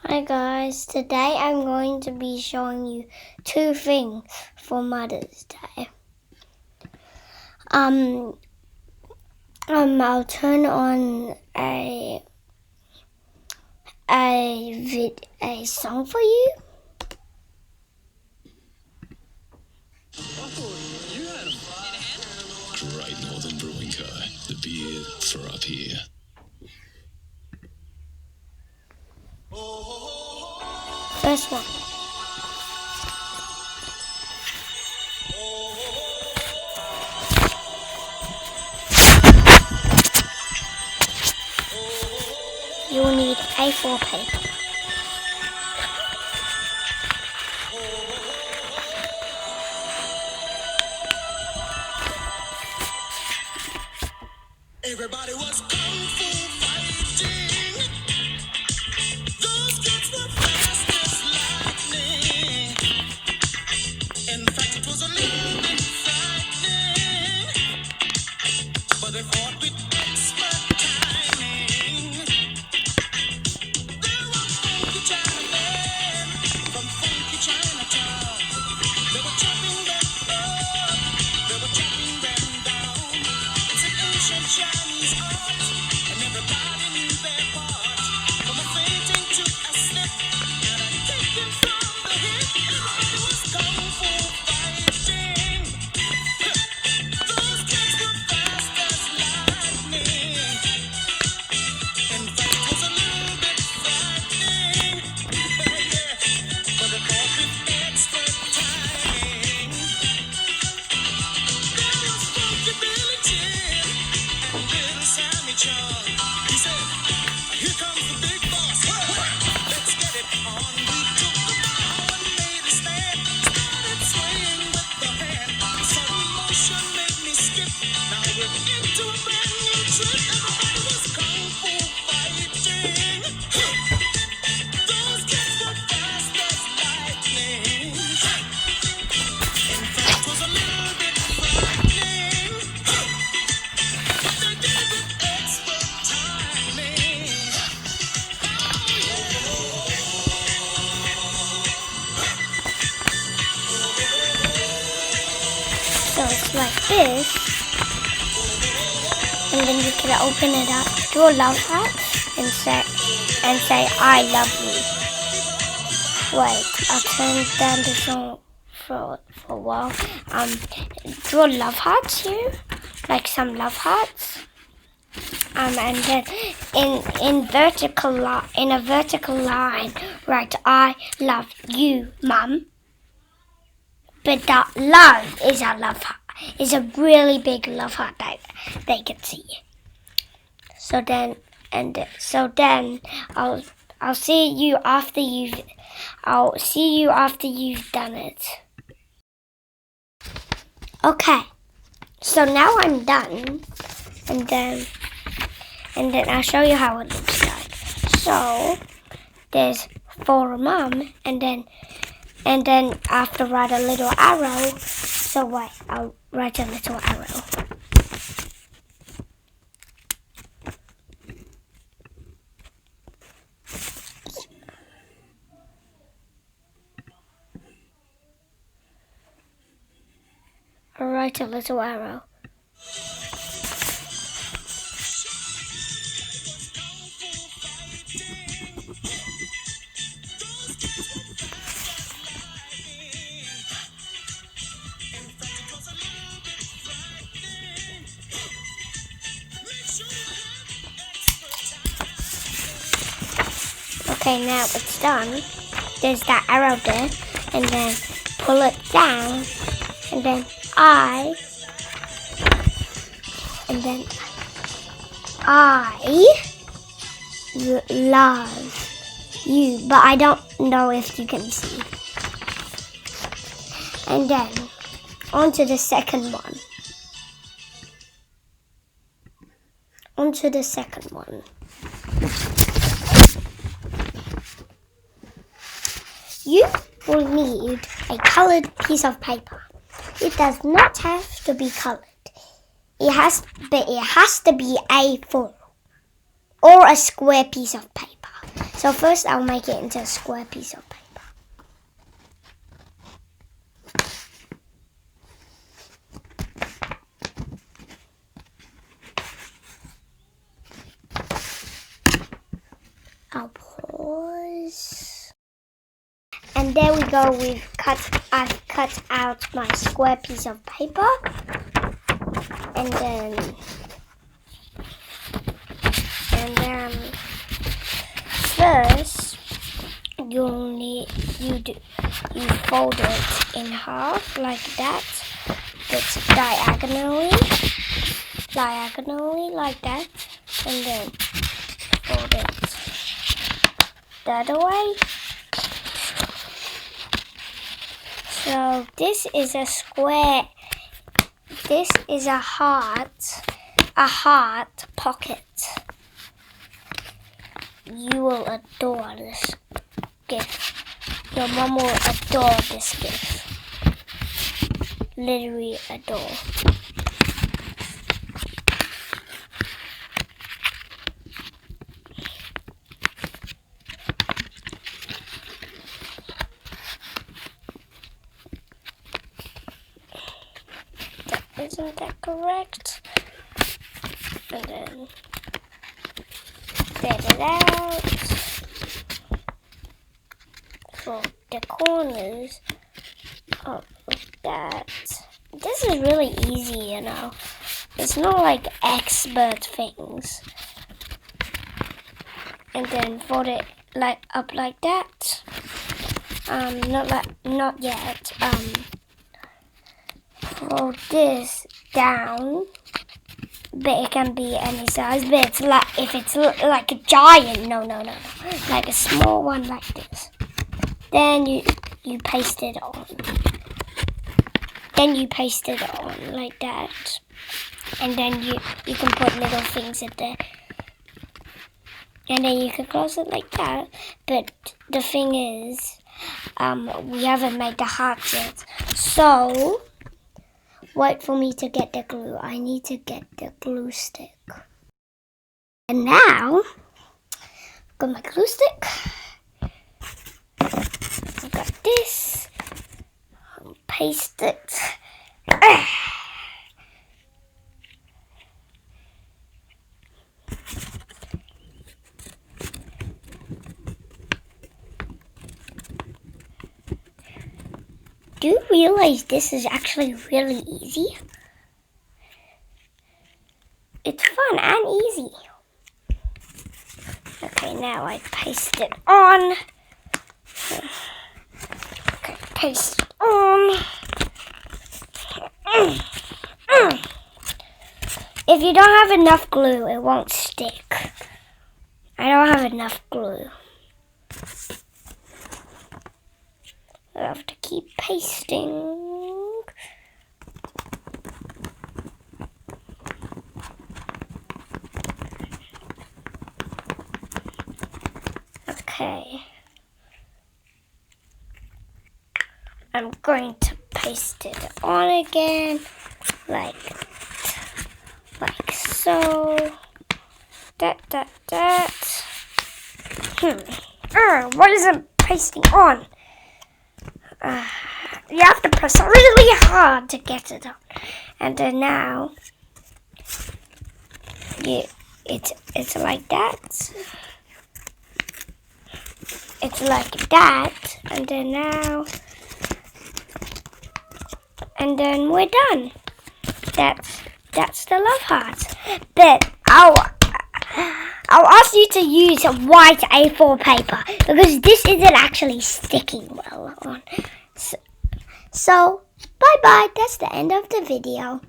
Hi guys, today I'm going to be showing you two things for Mother's Day. I'll turn on a song for you. Great Northern Brewing Co. The beer for up here. First one. You'll need A4 paper. Everybody was kung fu fighting. Those kids were fast as lightning. In fact, it was a little bit frightening, but they fought with expert timing. There were funky Chinamen from funky Chinatown. They were chopping them up, they were chopping them down. It's an ancient Chinese art, and everybody knew their part. From a fainting to a slip, and a kicking from the hip. Everybody was kung fu fighting. Those kids were fast as lightning. In fact, it was a little bit frightening. Yeah, but they fought with expert timing. There was Funky Billy Jim and Little Sammy Chung. He said, "Here comes the big boss. Let's get it on." We took the bow and made a stand. Started swaying with the hand. Sudden motion made me skip. Now we're into a brand new trip. Everybody was kung fu fighting. Those kids were fast as lightning. In fact, it was a little bit frightening, but they gave it expert timing. So it's like this, and then you can open it up, draw love hearts, and say I love you. Wait, I'll turn down the song for a while. Draw love hearts here, like some love hearts. And then in a vertical line, write I love you, Mum. But that love is a love heart. It's a really big love heart that they can see. So then I'll see you after you've done it. Okay. So now I'm done, and then I'll show you how it looks like. So there's for a mum, and then I have to write a little arrow. So wait, I'll write a little arrow. I'll write a little arrow. Okay, now it's done. There's that arrow there, and then pull it down, and then I love you, but I don't know if you can see. And then on to the second one. You will need a colored piece of paper. It does not have to be colored. It has to be A4 or a square piece of paper. So So first I'll make it into a square piece of paper. I'll pause. And there we go, I've cut out my square piece of paper. And then first you fold it in half like that. It's diagonally like that, and then fold it the other way. So this is a square. This is a heart pocket. You will adore this gift. Your mom will adore this gift. Literally adore. Isn't that correct? And then set it out for the corners of that. This is really easy, you know. It's not like expert things. And then fold it up like that. Not yet. Fold this down, but it can be any size. But it's like if it's like a giant, no, like a small one like this. Then you paste it on. Then you paste it on like that, and then you can put little things in there, and then you can close it like that. But the thing is, we haven't made the heart yet, so. Wait for me to get the glue. I need to get the glue stick. And now, got my glue stick. I got this. Paste it. Do you realize this is actually really easy? It's fun and easy. Okay, now I paste it on. Okay, paste it on. If you don't have enough glue, it won't stick. I don't have enough glue. I have to keep pasting. Okay. I'm going to paste it on again, like so. That. What is it pasting on? You have to press really hard to get it on. And then now, it's like that. It's like that. And then now, and then we're done. That's the love heart. But I'll ask you to use white A4 paper because this isn't actually sticking well on. So bye-bye. That's the end of the video.